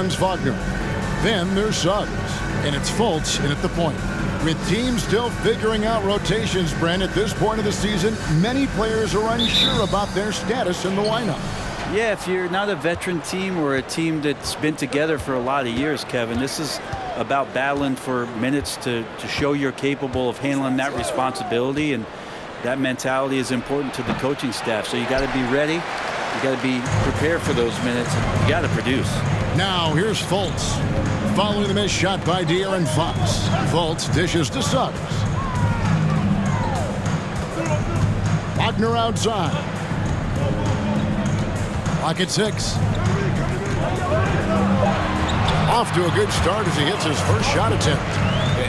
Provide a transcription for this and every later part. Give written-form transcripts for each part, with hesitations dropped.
Franz Wagner. Then there's Suggs, and it's Fultz in at the point. With teams still figuring out rotations, Brent, at this point of the season, many players are unsure about their status in the lineup. Yeah, if you're not a veteran team or a team that's been together for a lot of years, Kevin, this is about battling for minutes to show you're capable of handling that responsibility, and that mentality is important to the coaching staff. So you got to be ready. You got to be prepared for those minutes. You got to produce. Now here's Fultz. Following the missed shot by De'Aaron Fox. Fultz dishes to Suggs. Wagner outside. Clock at 6. Off to a good start as he hits his first shot attempt.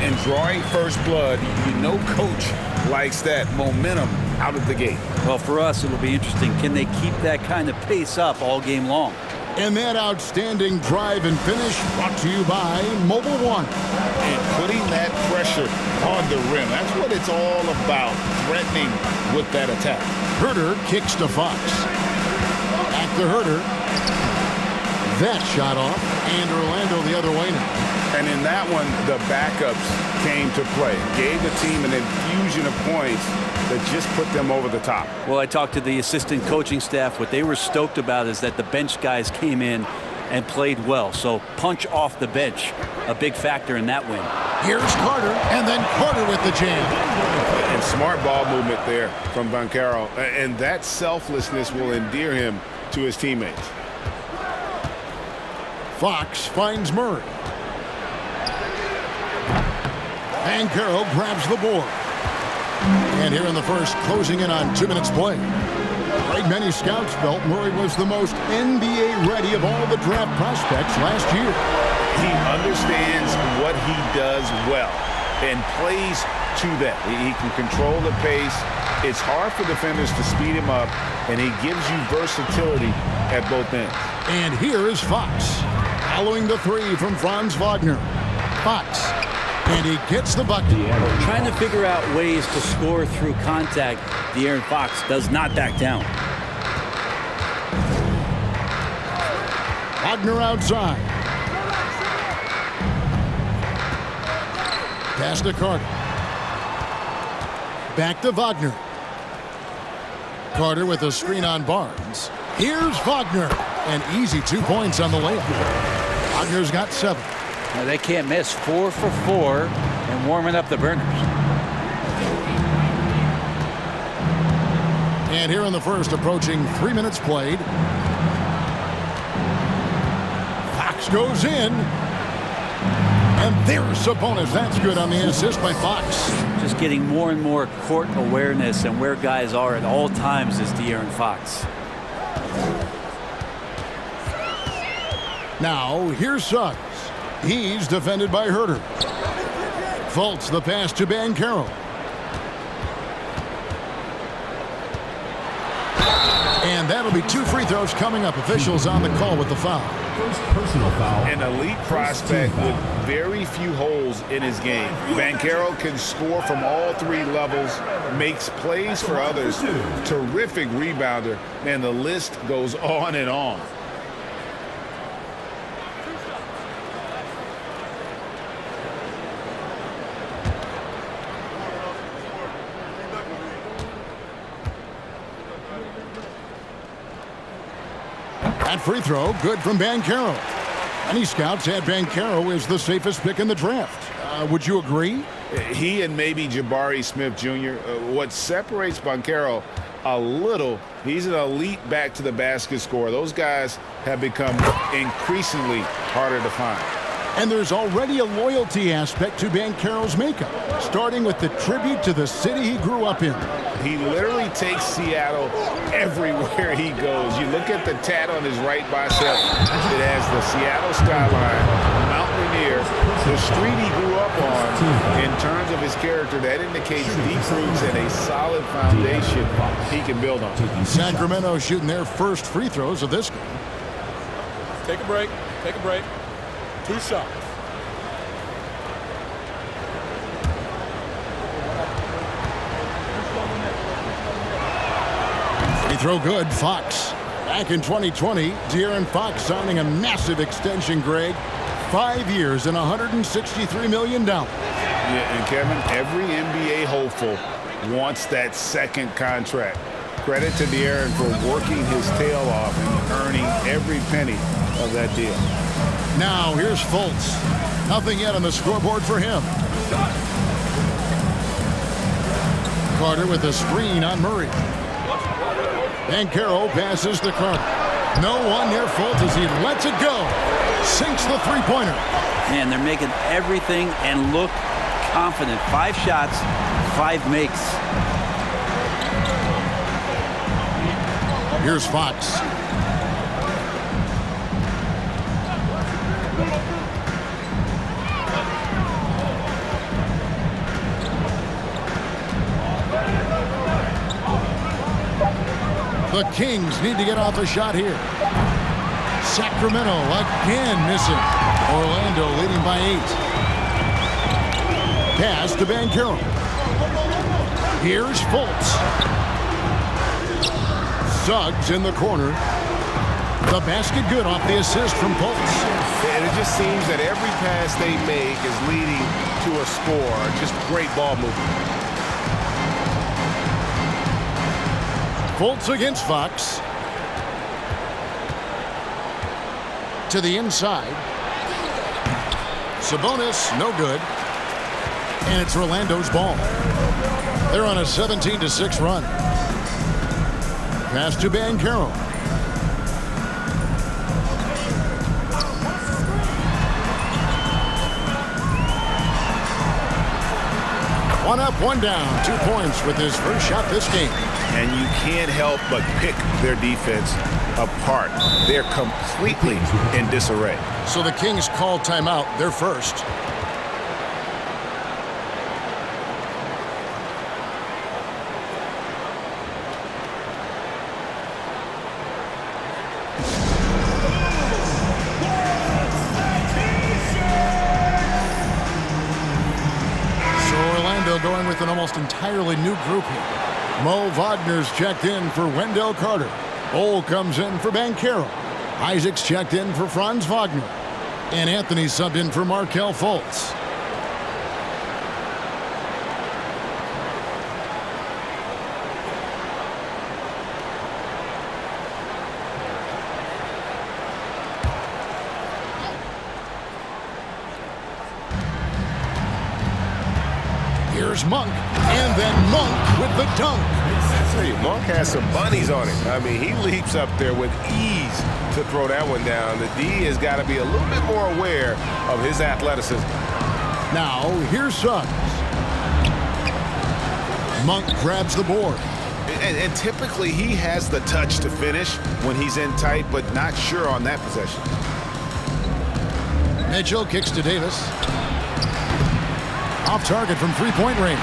And drawing first blood, you know coach likes that momentum out of the gate. Well, for us, it will be interesting. Can they keep that kind of pace up all game long? And that outstanding drive and finish brought to you by Mobile One. And putting that pressure on the rim. That's what it's all about, threatening with that attack. Herter kicks to Fox. Back to Herter. That shot off, and Orlando the other way now. And in that one, the backups came to play. Gave the team an infusion of points that just put them over the top. Well, I talked to the assistant coaching staff. What they were stoked about is that the bench guys came in and played well. So punch off the bench, a big factor in that win. Here's Carter, and then Carter with the jam. And smart ball movement there from Banchero. And that selflessness will endear him to his teammates. Fox finds Murray. Banchero grabs the board. And here in the first, closing in on 2 minutes play. Like many scouts felt, Murray was the most NBA ready of all the draft prospects last year. He understands what he does well and plays to that. He can control the pace. It's hard for defenders to speed him up, and he gives you versatility at both ends. And here is Fox, following the three from Franz Wagner. Fox. And he gets the bucket. Trying to figure out ways to score through contact. De'Aaron Fox does not back down. Wagner outside. Pass to Carter. Back to Wagner. Carter with a screen on Barnes. Here's Wagner. An easy 2 points on the layup. Wagner's got 7. Now they can't miss. 4 for 4 and warming up the burners. And here in the first, approaching 3 minutes played. Fox goes in. And there's Sabonis. That's good on the assist by Fox. Just getting more and more court awareness and where guys are at all times is De'Aaron Fox. Now, here's Suggs. He's defended by Herter. Fultz the pass to Banchero. And that'll be 2 free throws coming up. Officials on the call with the foul. First personal foul. An elite prospect with very few holes in his game. Banchero can score from all 3 levels, makes plays for others. Terrific rebounder, and the list goes on and on. That free throw, good from Banchero. Many scouts had Banchero as the safest pick in the draft. Would you agree? He and maybe Jabari Smith Jr. What separates Banchero a little, he's an elite back to the basket scorer. Those guys have become increasingly harder to find. And there's already a loyalty aspect to Banchero's makeup, starting with the tribute to the city he grew up in. He literally takes Seattle everywhere he goes. You look at the tat on his right bicep. It has the Seattle skyline, Mountaineer, the street he grew up on. In terms of his character, that indicates deep roots and a solid foundation he can build on. Sacramento shooting their first free throws of this game. Take a break. Take a break. 2 shots. Free throw good. Fox. Back in 2020, De'Aaron Fox signing a massive extension, Greg. 5 years and $163 million. Yeah, and Kevin, every NBA hopeful wants that second contract. Credit to De'Aaron for working his tail off and earning every penny of that deal. Now here's Fultz. Nothing yet on the scoreboard for him. Carter with a screen on Murray. Banchero passes to Carter. No one near Fultz as he lets it go. Sinks the three-pointer. Man, they're making everything and look confident. 5 shots, 5 makes. Here's Fox. The Kings need to get off a shot here. Sacramento again missing. Orlando leading by 8. Pass to Banchero. Here's Fultz. Suggs in the corner. The basket good off the assist from Fultz. And it just seems that every pass they make is leading to a score. Just great ball movement. Fultz against Fox. To the inside. Sabonis, no good. And it's Orlando's ball. They're on a 17-6 run. Pass to Banchero. One up, one down. 2 points with his first shot this game. And you can't help but pick their defense apart. They're completely in disarray. So the Kings call timeout. They're first. So Orlando going with an almost entirely new group here. Mo Wagner's checked in for Wendell Carter. Ole comes in for Banchero. Isaac's checked in for Franz Wagner. And Anthony subbed in for Markelle Fultz. Here's Monk, and then Monk with the dunk. I tell you, Monk has some bunnies on it. I mean, he leaps up there with ease to throw that one down. The D has got to be a little bit more aware of his athleticism. Now, here's Suggs. Monk grabs the board. And typically, he has the touch to finish when he's in tight, but not sure on that possession. Mitchell kicks to Davis. Off target from three-point range.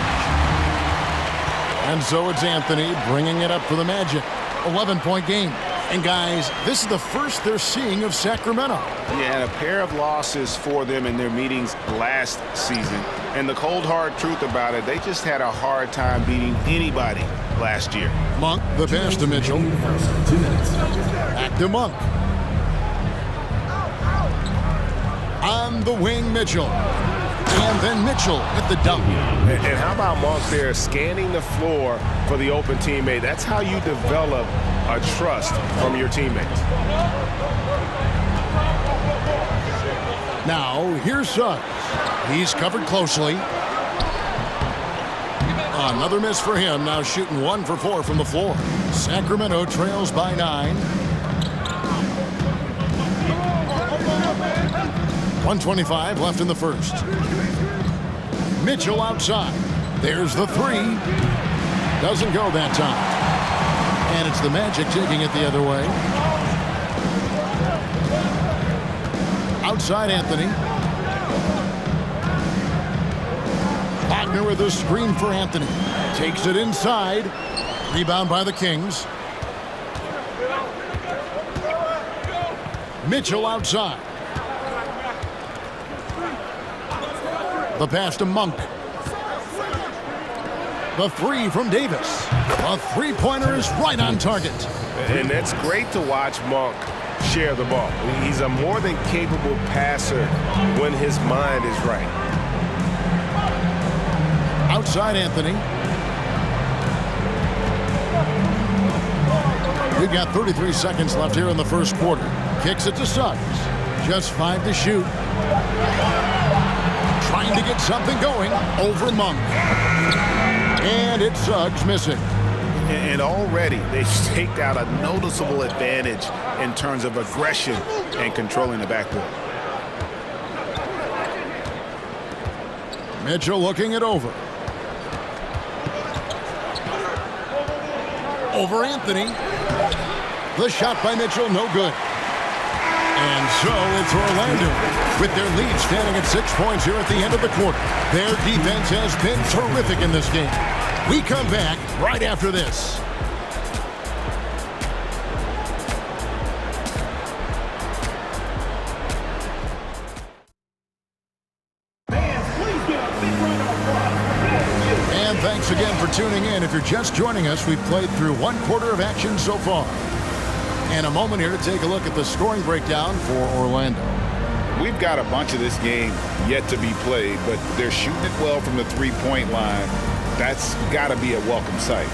And so it's Anthony bringing it up for the Magic. 11-point game. And guys, this is the first they're seeing of Sacramento. Yeah, a pair of losses for them in their meetings last season. And the cold, hard truth about it, they just had a hard time beating anybody last year. Monk, the pass to Mitchell. 2 minutes. Back to Monk. On the wing, Mitchell. And then Mitchell at the dunk. And how about Monk there scanning the floor for the open teammate? That's how you develop a trust from your teammates. Now, here's Suggs. He's covered closely. Another miss for him, now shooting 1 for 4 from the floor. Sacramento trails by 9. 1:25 left in the first. Mitchell outside. There's the 3. Doesn't go that time. And it's the Magic taking it the other way. Outside Anthony. Wagner with a screen for Anthony. Takes it inside. Rebound by the Kings. Mitchell outside. The pass to Monk. The three from Davis. A three-pointer is right on target. And that's great to watch Monk share the ball. He's a more than capable passer when his mind is right. Outside Anthony. We've got 33 seconds left here in the first quarter. Kicks it to Suggs. Just 5 to shoot. Trying to get something going over Monk. And it's Suggs missing. And already they've staked out a noticeable advantage in terms of aggression and controlling the backcourt. Mitchell looking it over. Over Anthony. The shot by Mitchell, no good. And so it's Orlando with their lead standing at 6 points here at the end of the quarter. Their defense has been terrific in this game. We come back right after this. And thanks again for tuning in. If you're just joining us, we've played through one quarter of action so far. And a moment here to take a look at the scoring breakdown for Orlando. We've got a bunch of this game yet to be played, but they're shooting it well from the three-point line. That's got to be a welcome sight.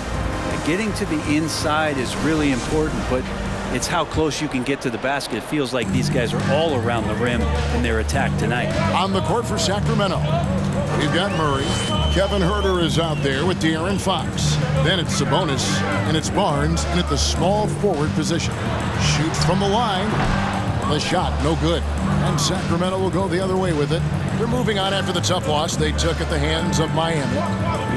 Getting to the inside is really important, but it's how close you can get to the basket. It feels like these guys are all around the rim in their attack tonight. On the court for Sacramento, we've got Murray. Kevin Huerter is out there with De'Aaron Fox. Then it's Sabonis, and it's Barnes, and at the small forward position. Shoots from the line. The shot, no good. And Sacramento will go the other way with it. They're moving on after the tough loss they took at the hands of Miami.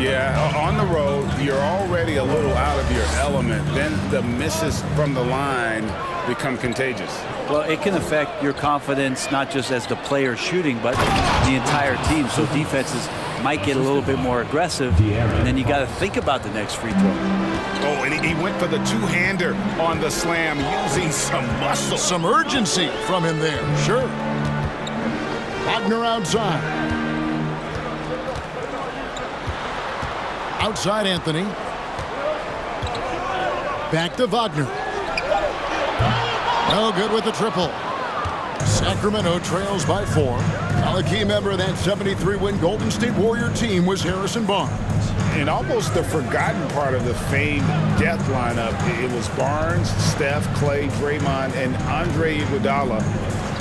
Yeah, on the road, you're already a little out of your element. Then the misses from the line become contagious. Well, it can affect your confidence, not just as the player shooting, but the entire team. So defenses might get a little bit more aggressive, and then you got to think about the next free throw. Oh, and he went for the two-hander on the slam, using some muscle. Some urgency from him there, sure. Wagner outside. Outside Anthony. Back to Wagner. No good with the triple. Sacramento trails by 4. Now a key member of that 73-win Golden State Warrior team was Harrison Barnes. And almost the forgotten part of the famed death lineup, it was Barnes, Steph, Clay, Draymond, and Andre Iguodala.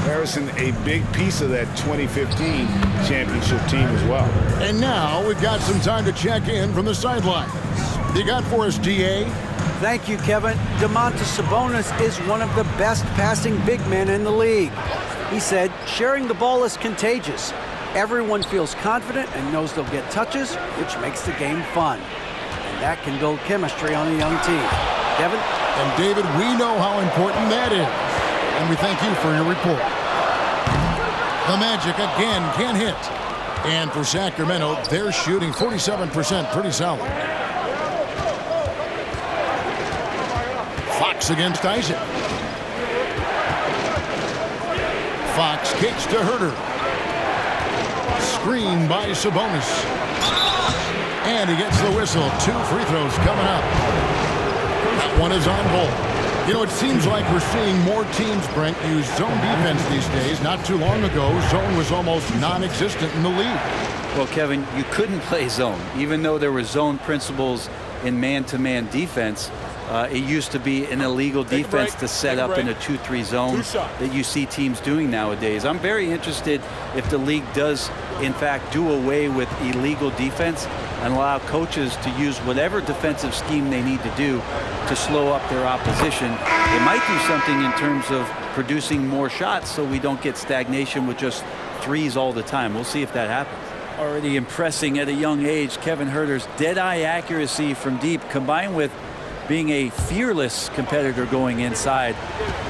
Harrison, a big piece of that 2015 championship team as well. And now we've got some time to check in from the sidelines. You got for us, DA? Thank you, Kevin. Domantas Sabonis is one of the best passing big men in the league. He said, sharing the ball is contagious. Everyone feels confident and knows they'll get touches, which makes the game fun. And that can build chemistry on a young team. Kevin? And David, we know how important that is. And we thank you for your report. The Magic again can hit. And for Sacramento, they're shooting 47%, pretty solid. Fox against Isaac. Fox kicks to Huerter. Screen by Sabonis. And he gets the whistle. 2 free throws coming up. That one is on goal. You know, it seems like we're seeing more teams, Brent, use zone defense these days. Not too long ago, zone was almost non-existent in the league. Well, Kevin, you couldn't play zone. Even though there were zone principles in man-to-man defense, it used to be an illegal defense to set up in a 2-3 zone that you see teams doing nowadays. I'm very interested if the league does, in fact, do away with illegal defense and allow coaches to use whatever defensive scheme they need to do to slow up their opposition. It might do something in terms of producing more shots so we don't get stagnation with just threes all the time. We'll see if that happens. Already impressing at a young age, Kevin Huerter's dead-eye accuracy from deep combined with being a fearless competitor going inside.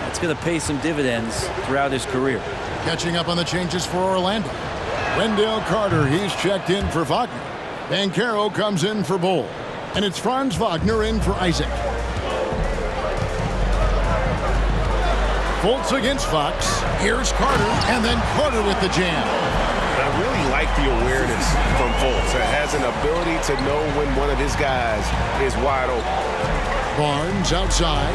That's going to pay some dividends throughout his career. Catching up on the changes for Orlando. Wendell Carter, he's checked in for Wagner. Banchero comes in for Bull. And it's Franz Wagner in for Isaac. Fultz against Fox. Here's Carter, and then Carter with the jam. I really like the awareness from Fultz. It has an ability to know when one of his guys is wide open. Barnes outside.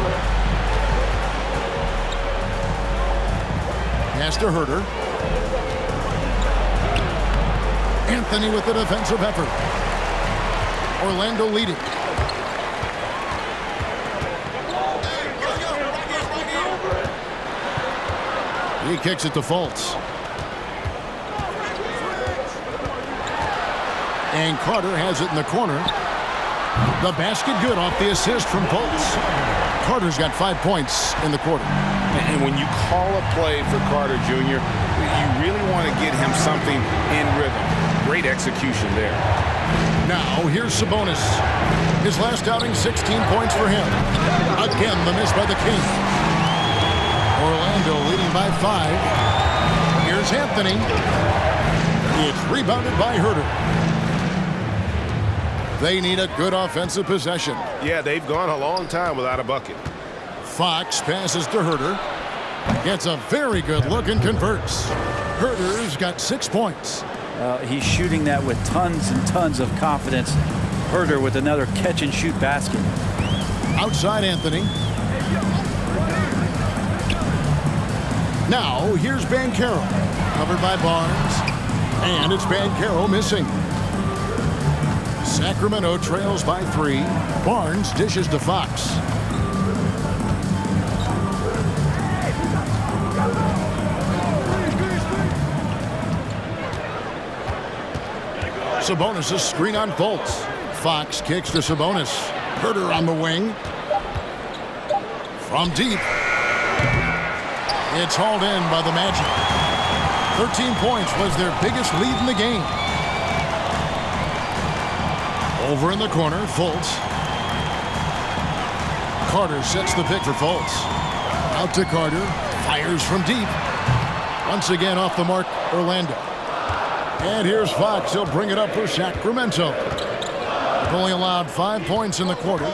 Pass to Herter. Anthony with the defensive effort. Orlando leading. He kicks it to Fultz. And Carter has it in the corner. The basket good off the assist from Fultz. Carter's got 5 points in the quarter. And when you call a play for Carter Jr., you really want to get him something in rhythm. Great execution there. Now, here's Sabonis. His last outing, 16 points for him. Again, the miss by the King. Orlando leading by 5. Here's Anthony. It's rebounded by Herter. They need a good offensive possession. Yeah, they've gone a long time without a bucket. Fox passes to Herter. Gets a very good look and converts. Herter's got 6 points. He's shooting that with tons and tons of confidence. Herter with another catch-and-shoot basket. Outside Anthony. Now, here's Banchero. Covered by Barnes. And it's Banchero missing. Sacramento trails by 3. Barnes dishes to Fox. Sabonis' screen on Fultz. Fox kicks to Sabonis. Herter on the wing. From deep. It's hauled in by the Magic. 13 points was their biggest lead in the game. Over in the corner, Fultz. Carter sets the pick for Fultz. Out to Carter. Fires from deep. Once again off the mark, Orlando. And here's Fox. He'll bring it up for Sacramento. They've only allowed 5 points in the quarter.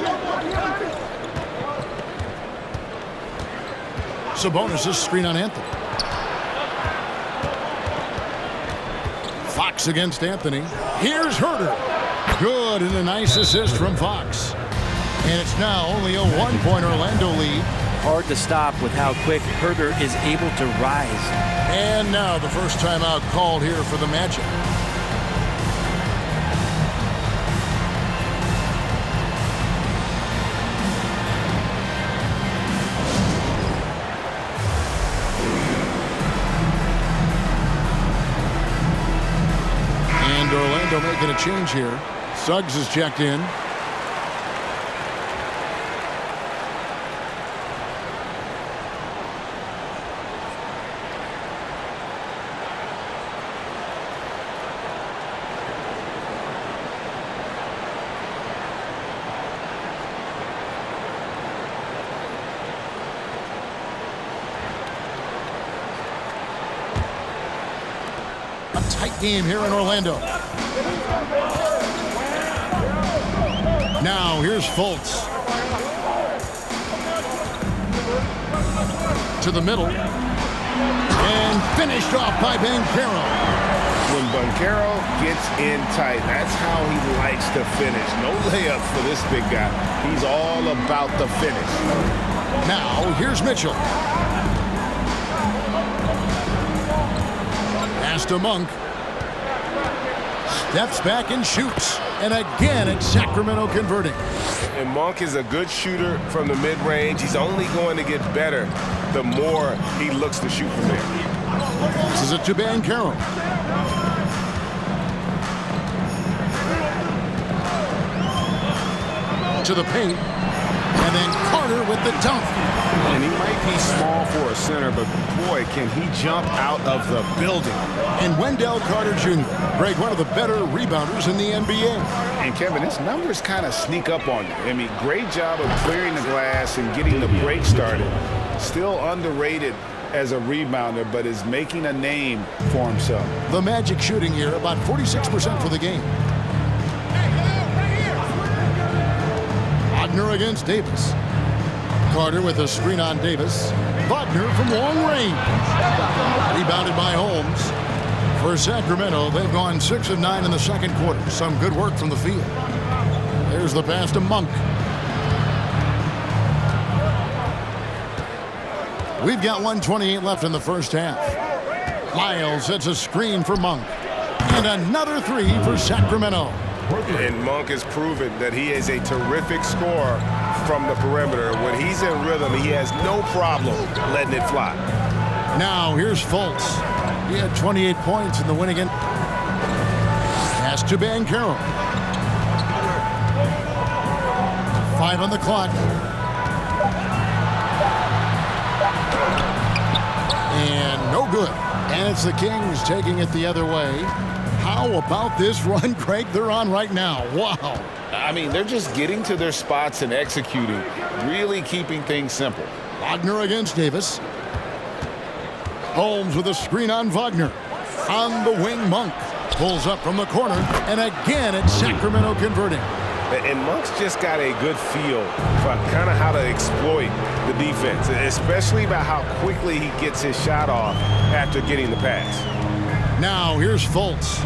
Sabonis' screen on Anthony. Fox against Anthony. Here's Herter. Good, and a nice assist from Fox. And it's now only a 1-point Orlando lead. Hard to stop with how quick Herter is able to rise. And now the first timeout called here for the Magic. And Orlando making a change here. Suggs is checked in. A tight game here in Orlando. Now, here's Fultz. To the middle. And finished off by Banchero. When Banchero gets in tight, that's how he likes to finish. No layup for this big guy. He's all about the finish. Now, here's Mitchell. Pass to Monk. Steps back and shoots. And again, it's Sacramento converting. And Monk is a good shooter from the mid-range. He's only going to get better the more he looks to shoot from there. This is it to Banchero. To the paint. And then Carter with the dunk. And he might be small for a center, but boy, can he jump out of the building. And Wendell Carter Jr., Greg, one of the better rebounders in the NBA. And Kevin, his numbers kind of sneak up on you. I mean, great job of clearing the glass and getting the break started. Still underrated as a rebounder, but is making a name for himself. The Magic shooting here, about 46% for the game. Wagner against Davis. Carter with a screen on Davis. Wagner from long range. Rebounded by Holmes. For Sacramento, they've gone 6 of 9 in the second quarter. Some good work from the field. There's the pass to Monk. We've got 1:28 left in the first half. Miles sets a screen for Monk. And another three for Sacramento. And Monk has proven that he is a terrific scorer from the perimeter. When he's in rhythm, he has no problem letting it fly. Now here's Fultz. He had 28 points in the win again. Pass to Banchero. 5 on the clock. And no good. And it's the Kings taking it the other way. How about this run, Craig, they're on right now? Wow. I mean, they're just getting to their spots and executing, really keeping things simple. Wagner against Davis. Holmes with a screen on Wagner. On the wing, Monk pulls up from the corner, and again it's Sacramento converting. And Monk's just got a good feel for kind of how to exploit the defense, especially about how quickly he gets his shot off after getting the pass. Now here's Fultz.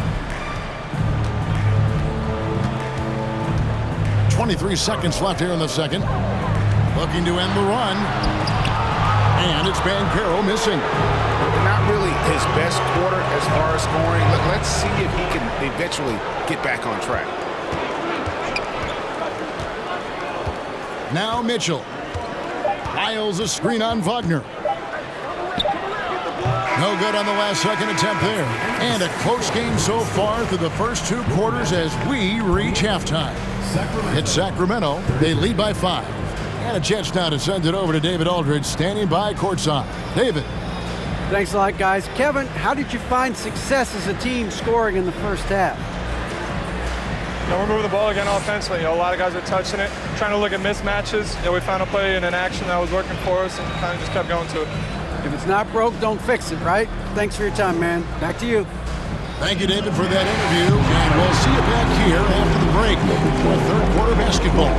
23 seconds left here in the second. Looking to end the run. And it's Banchero missing. Not really his best quarter as far as scoring. Let's see if he can eventually get back on track. Now Mitchell. Miles a screen on Wagner. No good on the last second attempt there. And a close game so far through the first 2 quarters as we reach halftime. It's Sacramento. They lead by 5. And a chance now to send it over to David Aldridge, standing by courtside. David. Thanks a lot, guys. Kevin, how did you find success as a team scoring in the first half? We're moving the ball again offensively. A lot of guys are touching it, trying to look at mismatches. We found a play in an action that was working for us and kind of just kept going to it. If it's not broke, don't fix it, right? Thanks for your time, man. Back to you. Thank you, David, for that interview. And we'll see you back here after the break for third quarter basketball.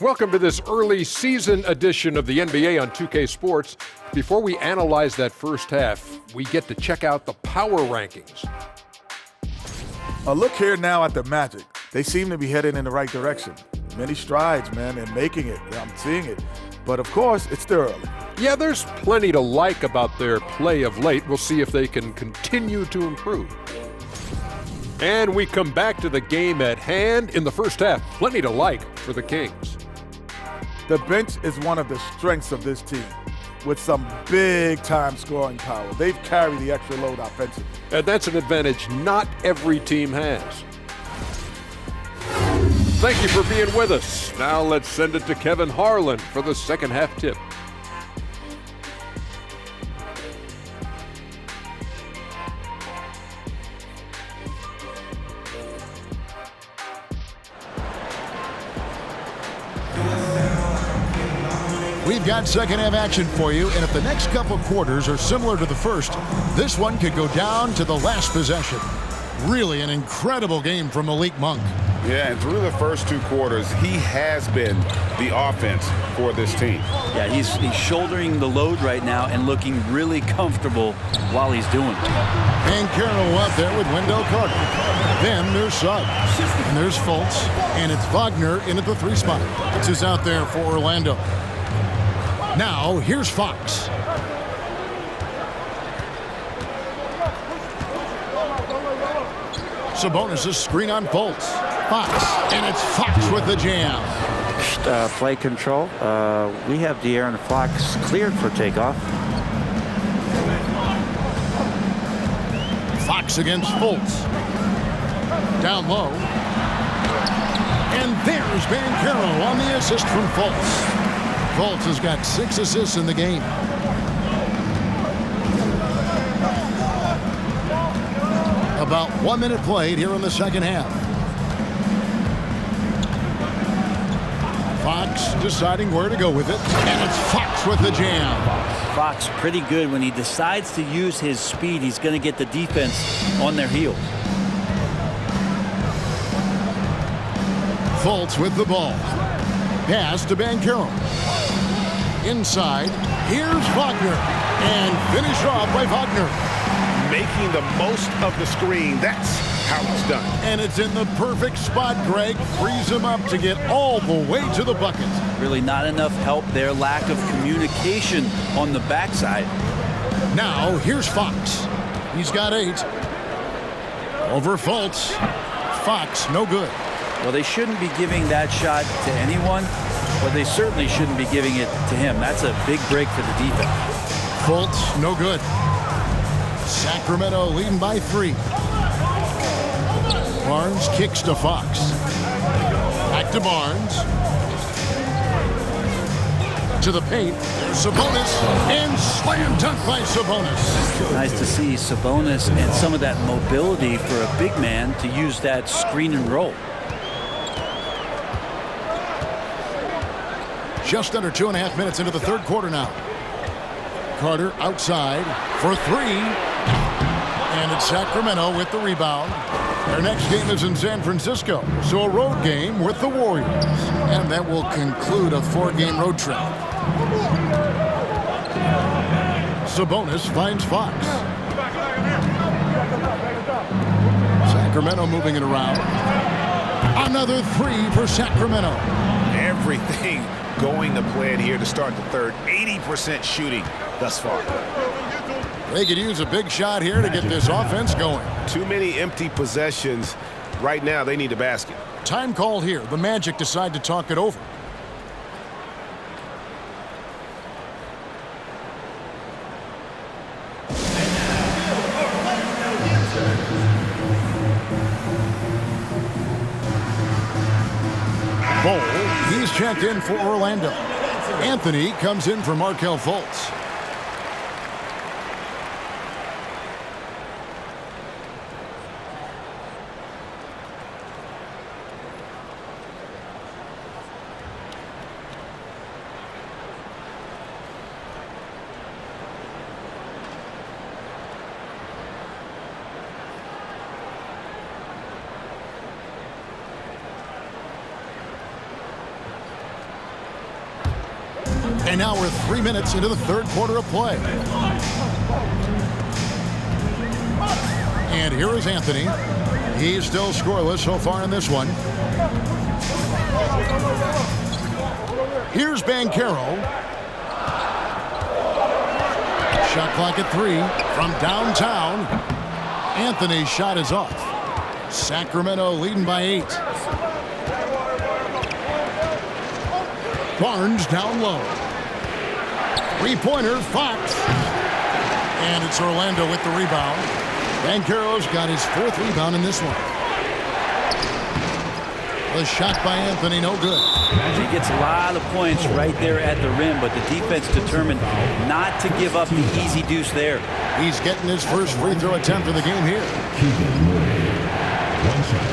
Welcome to this early season edition of the NBA on 2K Sports. Before we analyze that first half, we get to check out the power rankings. A look here now at the Magic. They seem to be heading in the right direction. Many strides, man, and making it. I'm seeing it. But of course, it's still early. Yeah, there's plenty to like about their play of late. We'll see if they can continue to improve. And we come back to the game at hand. In the first half, plenty to like for the Kings. The bench is one of the strengths of this team, with some big-time scoring power. They've carried the extra load offensively. And that's an advantage not every team has. Thank you for being with us. Now let's send it to Kevin Harlan for the second half tip. We've got second half action for you, and if the next couple quarters are similar to the first, this one could go down to the last possession. Really an incredible game from Malik Monk. Yeah, and through the first 2 quarters, he has been the offense for this team. Yeah, he's shouldering the load right now and looking really comfortable while he's doing it. And Carroll out there with Wendell Carter. Then there's Suggs. And there's Fultz. And it's Wagner in at the 3 spot. It's who's out there for Orlando. Now, here's Fox. Sabonis' screen on Fultz. Fox. And it's Fox with the jam. Play control. We have De'Aaron Fox cleared for takeoff. Fox against Fultz. Down low. And there's Banchero on the assist from Fultz. Fultz has got 6 assists in the game. About 1 minute played here in the second half. Fox deciding where to go with it. And it's Fox with the jam. Fox pretty good when he decides to use his speed. He's going to get the defense on their heels. Fultz with the ball. Pass to Banchero. Inside. Here's Wagner. And finished off by Wagner. Making the most of the screen. That's how it's done. And it's in the perfect spot. Greg frees him up to get all the way to the bucket. Really not enough help there. Lack of communication on the backside. Now, here's Fox. He's got 8. Over Fultz. Fox, no good. Well, they shouldn't be giving that shot to anyone, but they certainly shouldn't be giving it to him. That's a big break for the defense. Fultz, no good. Sacramento leading by 3. Barnes kicks to Fox. Back to Barnes. To the paint. There's Sabonis. And slam dunk by Sabonis. Nice to see Sabonis and some of that mobility for a big man to use that screen and roll. Just under 2.5 minutes into the third quarter now. Carter outside for 3. And it's Sacramento with the rebound. Their next game is in San Francisco, so a road game with the Warriors. And that will conclude a 4-game road trip. Sabonis finds Fox. Sacramento moving it around. Another 3 for Sacramento. Everything going to plan here to start the third. 80% shooting thus far. They could use a big shot here to get this offense going. Too many empty possessions. Right now, they need a basket. Time called here. The Magic decide to talk it over. Bol, he's checked in for Orlando. Anthony comes in for Markelle Fultz. And now we're 3 minutes into the third quarter of play. And here is Anthony. He's still scoreless so far in this one. Here's Banchero. Shot clock at 3 from downtown. Anthony's shot is off. Sacramento leading by 8. Barnes down low. 3-pointer, Fox. And it's Orlando with the rebound. Banchero's got his 4th rebound in this one. The shot by Anthony, no good. He gets a lot of points right there at the rim, but the defense determined not to give up the easy deuce there. He's getting his first free throw attempt of the game here. One shot.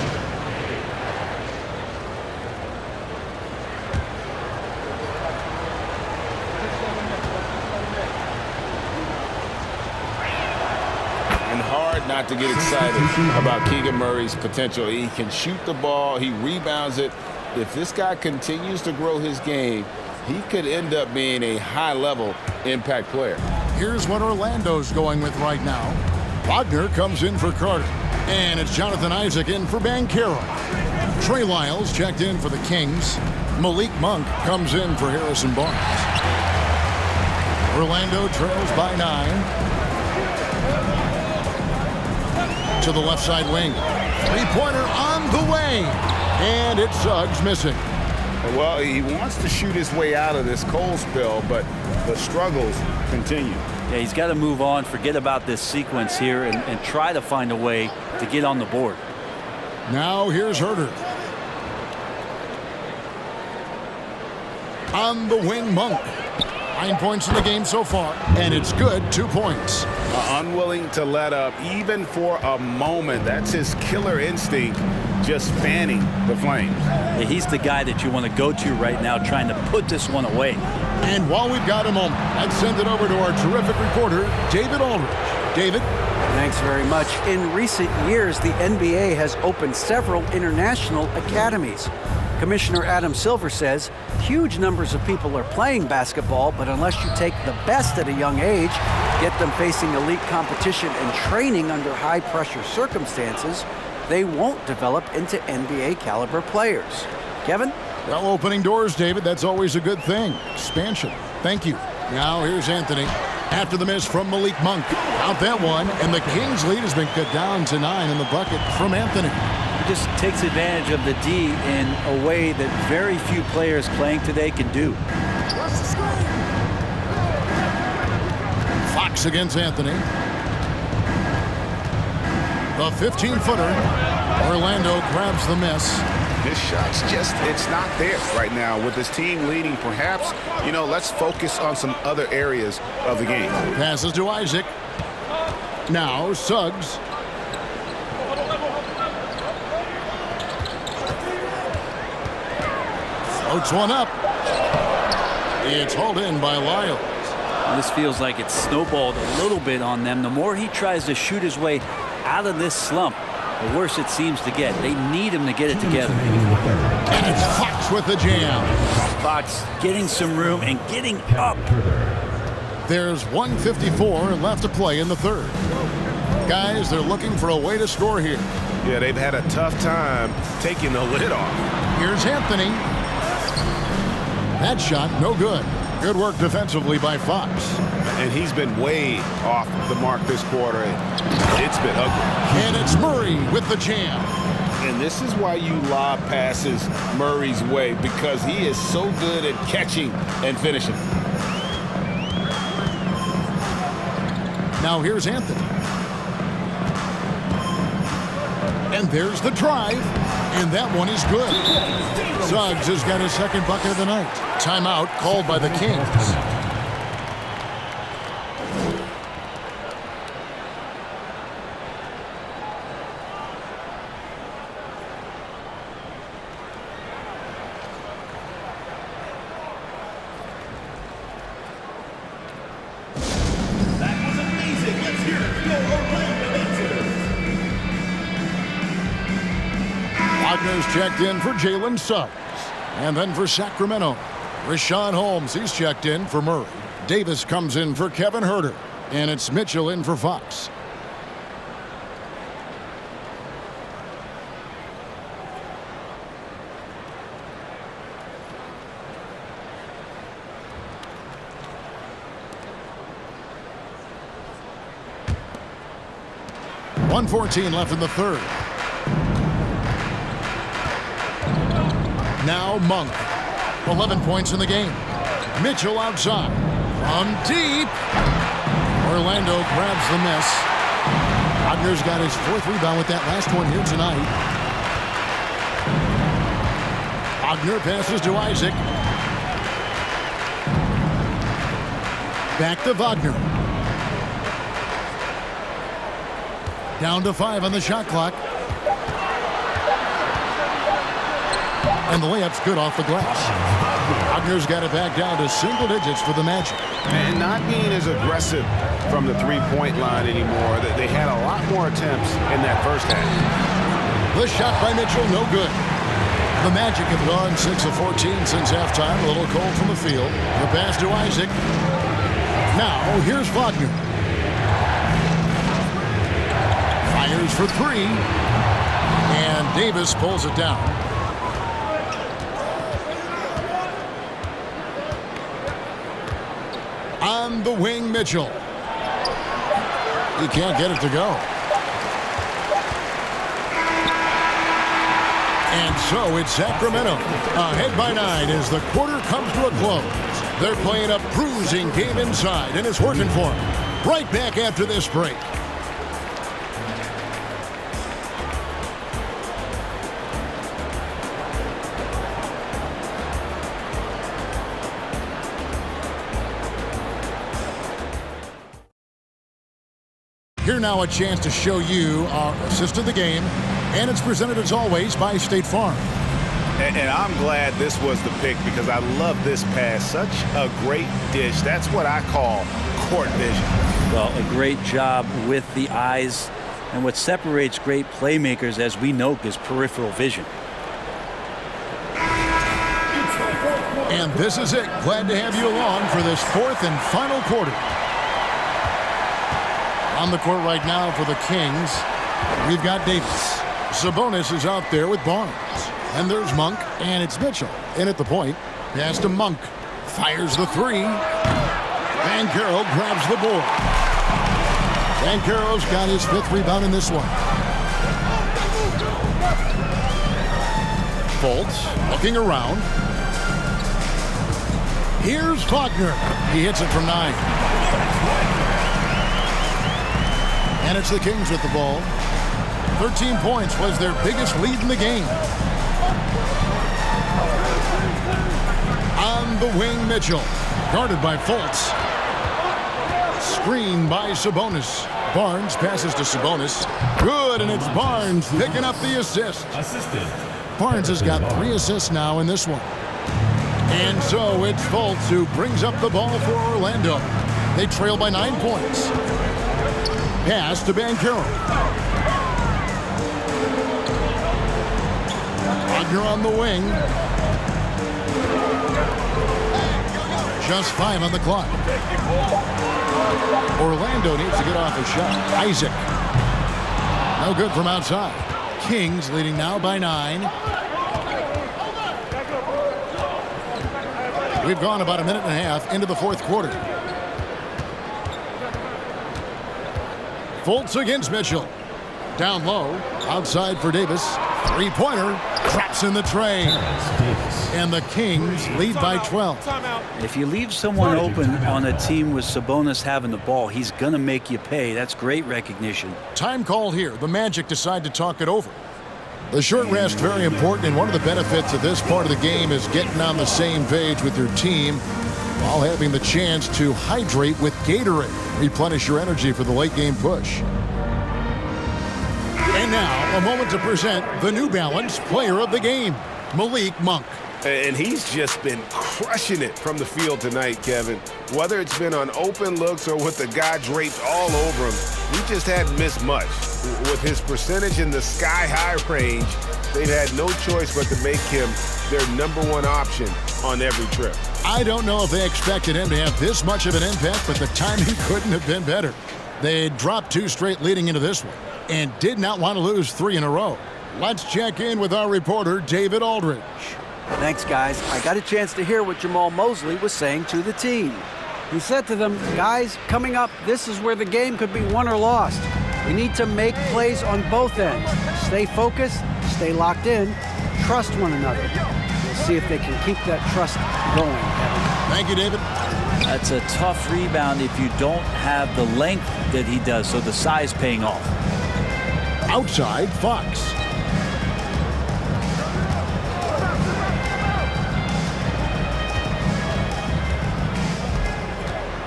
hard not to get excited about Keegan Murray's potential. He can shoot the ball. He rebounds it. If this guy continues to grow his game, he could end up being a high-level impact player. Here's what Orlando's going with right now. Wagner comes in for Carter. And it's Jonathan Isaac in for Banchero. Trey Lyles checked in for the Kings. Malik Monk comes in for Harrison Barnes. Orlando trails by 9. To the left side wing. Three-pointer on the way. And it's Suggs missing. Well, he wants to shoot his way out of this cold spell, but the struggles continue. Yeah, he's got to move on, forget about this sequence here, and try to find a way to get on the board. Now here's Herter. On the wing, Monk. 9 points in the game so far, and it's good, 2 points. Unwilling to let up, even for a moment. That's his killer instinct, just fanning the flames. Yeah, he's the guy that you want to go to right now, trying to put this one away. And while we've got a moment, let's send it over to our terrific reporter, David Aldridge. David? Thanks very much. In recent years, the NBA has opened several international academies. Commissioner Adam Silver says huge numbers of people are playing basketball, but unless you take the best at a young age, get them facing elite competition and training under high-pressure circumstances, they won't develop into NBA-caliber players. Kevin? Well, opening doors, David, that's always a good thing. Expansion. Thank you. Now here's Anthony. After the miss from Malik Monk. Out that one, and the Kings' lead has been cut down to 9 in the bucket from Anthony. He just takes advantage of the D in a way that very few players playing today can do. Fox against Anthony. The 15-footer. Orlando grabs the miss. His shot's just, it's not there right now. With his team leading, perhaps, let's focus on some other areas of the game. Passes to Isaac. Now Suggs. Floats one up. It's hauled in by Lyles. This feels like it's snowballed a little bit on them. The more he tries to shoot his way out of this slump, the worse it seems to get. They need him to get it together. And it's Fox with the jam. Fox getting some room and getting up. There's 1:54 left to play in the third. Guys, they're looking for a way to score here. Yeah, they've had a tough time taking the lid off. Here's Anthony. That shot, no good. Good work defensively by Fox. And he's been way off the mark this quarter. It's been ugly. And it's Murray with the jam. And this is why you lob passes Murray's way, because he is so good at catching and finishing. Now here's Anthony. And there's the drive. And that one is good. Suggs has got his second bucket of the night. Timeout called by the Kings. Wagner's checked in for Jalen Suggs. And then for Sacramento, Rashawn Holmes, he's checked in for Murray. Davis comes in for Kevin Herter. And it's Mitchell in for Fox. .114 left in the third. Now Monk. 11 points in the game. Mitchell outside. From deep. Orlando grabs the miss. Wagner's got his fourth rebound with that last one here tonight. Wagner passes to Isaac. Back to Wagner. Down to 5 on the shot clock. And the layup's good off the glass. Wagner's got it back down to single digits for the Magic. And not being as aggressive from the three-point line anymore. They had a lot more attempts in that first half. The shot by Mitchell, no good. The Magic have gone 6 of 14 since halftime. A little cold from the field. The pass to Isaac. Now, here's Wagner. Fires for three. And Davis pulls it down. On the wing, Mitchell. He can't get it to go. And so it's Sacramento ahead by 9 as the quarter comes to a close. They're playing a bruising game inside, and it's working for them. Right back after this break. Here now a chance to show you our assist of the game, and it's presented as always by State Farm. And I'm glad this was the pick because I love this pass. Such a great dish. That's what I call court vision. Well, a great job with the eyes, and what separates great playmakers, as we know, is peripheral vision. And this is it. Glad to have you along for this fourth and final quarter. On the court right now for the Kings, we've got Davis. Sabonis is out there with Barnes. And there's Monk, and it's Mitchell. In at the point. Pass to Monk. Fires the three. Banchero grabs the board. Banchero's got his 5th rebound in this one. Fultz looking around. Here's Wagner. He hits it from 9. And it's the Kings with the ball. 13 points was their biggest lead in the game. On the wing, Mitchell. Guarded by Fultz. Screen by Sabonis. Barnes passes to Sabonis. Good, and it's Barnes picking up the assist. Barnes has got 3 assists now in this one. And so it's Fultz who brings up the ball for Orlando. They trail by 9 points. Pass to Banchero. Wagner on the wing. Just 5 on the clock. Orlando needs to get off a shot. Isaac. No good from outside. Kings leading now by 9. We've gone about a minute and a half into the 4th quarter. Fultz against Mitchell. Down low. Outside for Davis. 3-pointer. Traps in the tray. And the Kings lead by 12. If you leave someone open on a team with Sabonis having the ball, he's going to make you pay. That's great recognition. Time call here. The Magic decide to talk it over. The short rest very important, and one of the benefits of this part of the game is getting on the same page with your team while having the chance to hydrate with Gatorade. Replenish your energy for the late game push. And now, a moment to present the New Balance Player of the Game, Malik Monk. And he's just been crushing it from the field tonight, Kevin. Whether it's been on open looks or with the guy draped all over him, he just hadn't missed much. With his percentage in the sky-high range, they've had no choice but to make him their #1 option on every trip. I don't know if they expected him to have this much of an impact, but the timing couldn't have been better. They dropped 2 straight leading into this one and did not want to lose 3 in a row. Let's check in with our reporter, David Aldridge. Thanks, guys. I got a chance to hear what Jamal Mosley was saying to the team. He said to them, guys, coming up, this is where the game could be won or lost. We need to make plays on both ends. Stay focused, stay locked in, trust one another. We'll see if they can keep that trust going, Kevin. Thank you, David. That's a tough rebound if you don't have the length that he does, so the size paying off. Outside, Fox.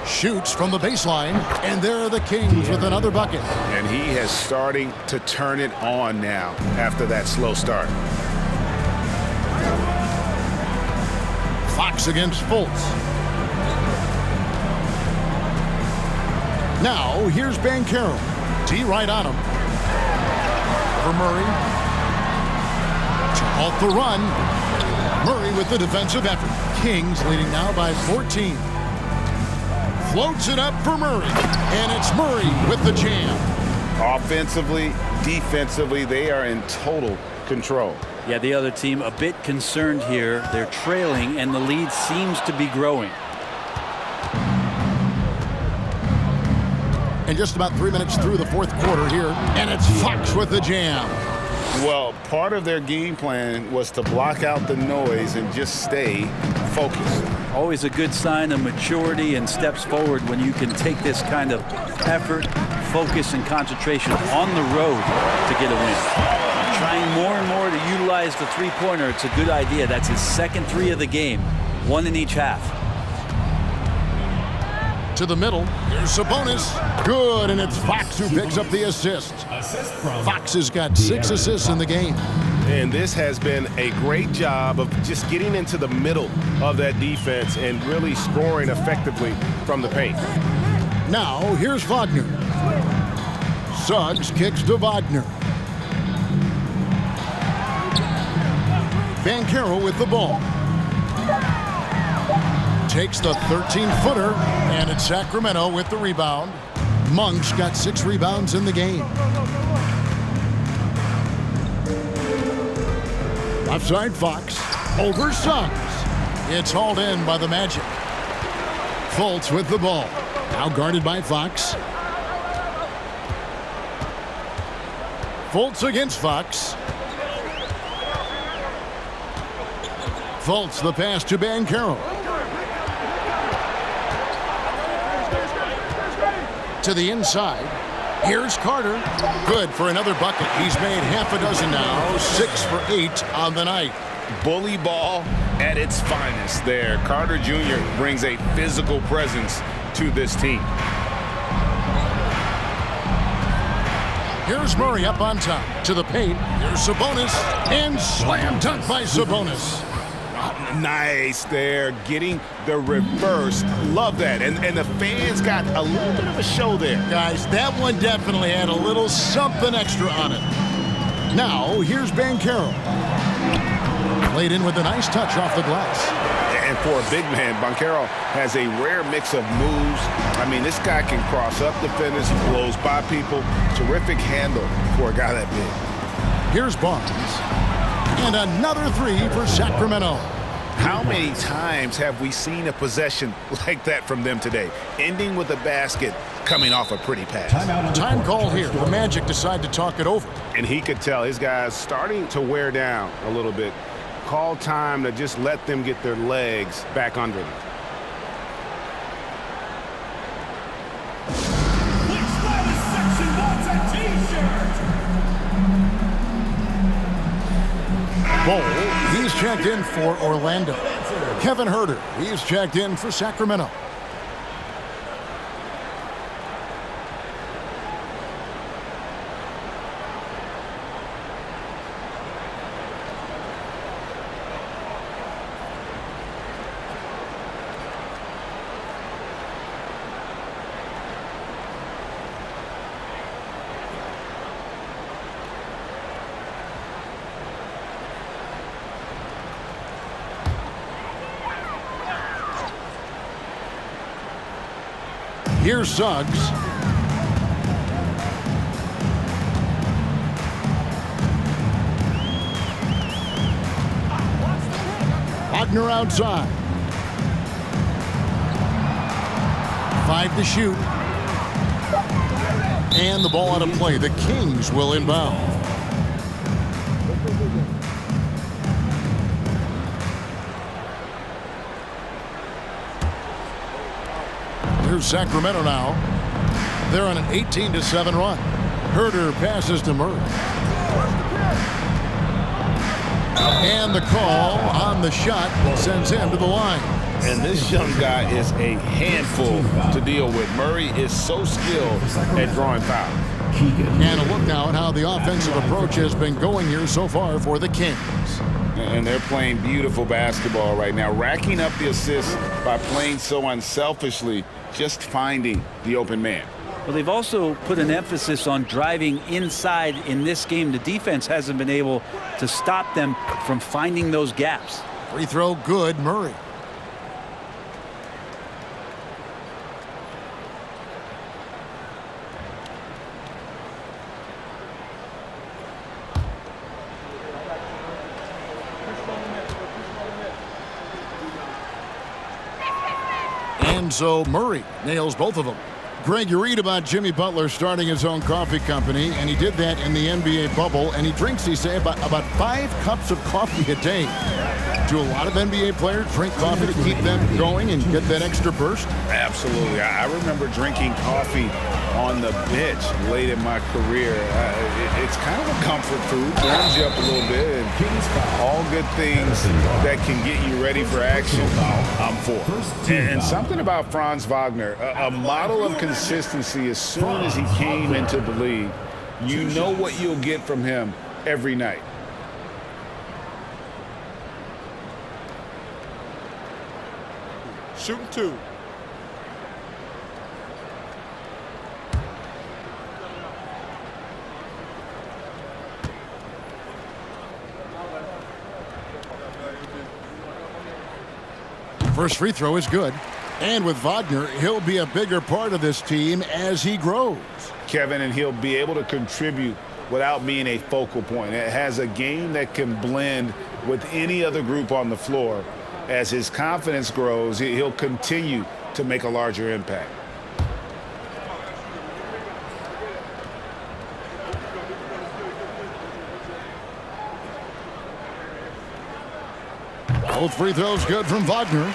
Shoots from the baseline, and there are the Kings with another bucket. And he is starting to turn it on now after that slow start. Fox Fox against Fultz. Now, here's Banchero. T right on him. For Murray. To halt the run. Murray with the defensive effort. Kings leading now by 14. Floats it up for Murray. And it's Murray with the jam. Offensively, defensively, they are in total control. Yeah, the other team a bit concerned here. They're trailing, and the lead seems to be growing. And just about 3 minutes through the fourth quarter here, and it's Fox with the jam. Well, part of their game plan was to block out the noise and just stay focused. Always a good sign of maturity and steps forward when you can take this kind of effort, focus, and concentration on the road to get a win. Trying more and more to utilize the three-pointer. It's a good idea. That's his second three of the game, one in each half. To the middle, here's Sabonis. Good, and it's Fox who picks up the assist. Fox has got 6 assists in the game. And this has been a great job of just getting into the middle of that defense and really scoring effectively from the paint. Now, here's Wagner. Suggs kicks to Wagner. Banchero with the ball. Takes the 13-footer, and it's Sacramento with the rebound. Monk's got 6 rebounds in the game. Left side, Fox. Over Suggs. It's hauled in by the Magic. Fultz with the ball. Now guarded by Fox. Fultz against Fox. Fultz the pass to Banchero. To the inside. Here's Carter. Good for another bucket. He's made half a dozen now. 6 for 8 on the night. Bully ball at its finest there. Carter Jr. brings a physical presence to this team. Here's Murray up on top. To the paint. Here's Sabonis. And slam dunk by Sabonis. Nice there, getting the reverse. Love that. And the fans got a little bit of a show there. Guys, that one definitely had a little something extra on it. Now, here's Banchero. Played in with a nice touch off the glass. And for a big man, Banchero has a rare mix of moves. I mean, this guy can cross up defenders, blows by people. Terrific handle for a guy that big. Here's Barnes. And another 3 for Sacramento. How many times have we seen a possession like that from them today? Ending with a basket, coming off a pretty pass. Time call here. The Magic decide to talk it over. And he could tell his guys starting to wear down a little bit. Call time to just let them get their legs back under them. Bol, he's checked in for Orlando. Kevin Huerter, he's checked in for Sacramento. Here's Suggs. Wagner outside. 5 to shoot. And the ball out of play. The Kings will inbound. Here's Sacramento now. They're on an 18-7 run. Huerter passes to Murray. And the call on the shot sends him to the line. And this young guy is a handful to deal with. Murray is so skilled at drawing fouls. And a look now at how the offensive approach has been going here so far for the Kings. and they're playing beautiful basketball right now, racking up the assists by playing so unselfishly, just finding the open man. Well, they've also put an emphasis on driving inside in this game. The defense hasn't been able to stop them from finding those gaps. Free throw good, Murray. And so Murray nails both of them. Greg, you read about Jimmy Butler starting his own coffee company, and he did that in the NBA bubble, and he drinks, he say, about 5 cups of coffee a day. Do a lot of NBA players drink coffee to keep them going and get that extra burst? Absolutely. I remember drinking coffee on the bench late in my career. It's kind of a comfort food, warms you up a little bit, and all good things that can get you ready for action, I'm for. And something about Franz Wagner, a model of consistency. As soon as he came into the league, you know what you'll get from him every night. Shooting 2. First free throw is good. And with Wagner, he'll be a bigger part of this team as he grows. Kevin, and he'll be able to contribute without being a focal point. It has a game that can blend with any other group on the floor. As his confidence grows, he'll continue to make a larger impact. Both free throws good from Wagner.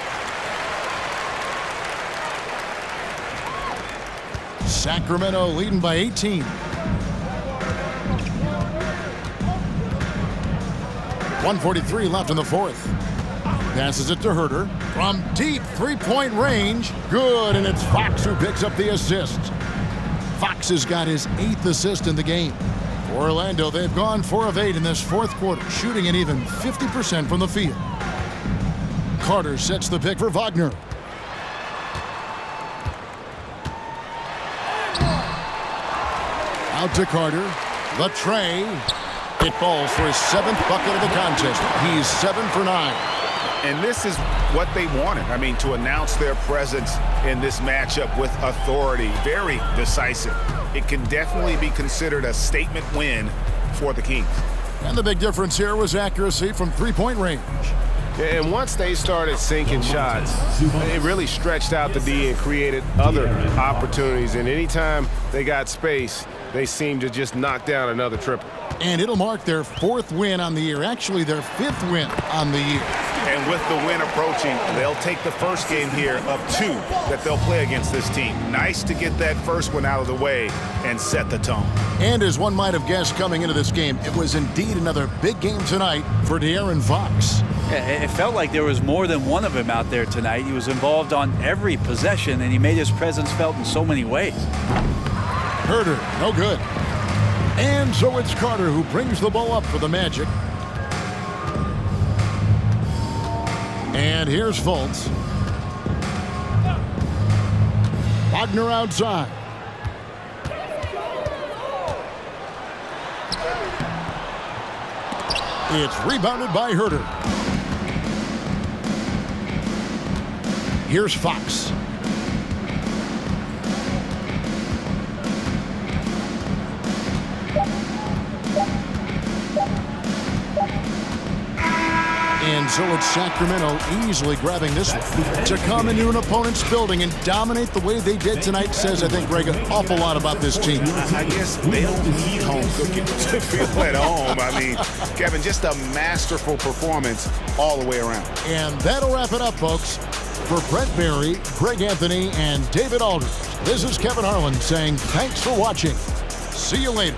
Sacramento leading by 18. 1:43 left in the fourth. Passes it to Herter. From deep three-point range. Good, and it's Fox who picks up the assist. Fox has got his 8th assist in the game. For Orlando, they've gone 4 of 8 in this fourth quarter, shooting at even 50% from the field. Carter sets the pick for Wagner. Out to Carter. The tray. It falls for his 7th bucket of the contest. He's 7 for 9. And this is what they wanted. I mean, to announce their presence in this matchup with authority. Very decisive. It can definitely be considered a statement win for the Kings. And the big difference here was accuracy from three-point range. And once they started sinking shots, it really stretched out the D and created other opportunities. And anytime they got space, they seemed to just knock down another triple. And it'll mark their 4th win on the year. Actually, their 5th win on the year. And with the win approaching, they'll take the first game here of 2 that they'll play against this team. Nice to get that first one out of the way and set the tone. And as one might have guessed coming into this game, it was indeed another big game tonight for De'Aaron Fox. It felt like there was more than one of him out there tonight. He was involved on every possession, and he made his presence felt in so many ways. Herter, no good. And so it's Carter who brings the ball up for the Magic. And here's Fultz. Wagner outside. It's rebounded by Herter. Here's Fox. And so it's Sacramento easily grabbing this one. To come into an opponent's building and dominate the way they did tonight says, I think, Greg, an awful lot about this team. I guess they don't need home cooking to feel at home. I mean, Kevin, just a masterful performance all the way around. And that'll wrap it up, folks. For Brett Barry, Greg Anthony, and David Aldridge, this is Kevin Harlan saying thanks for watching. See you later.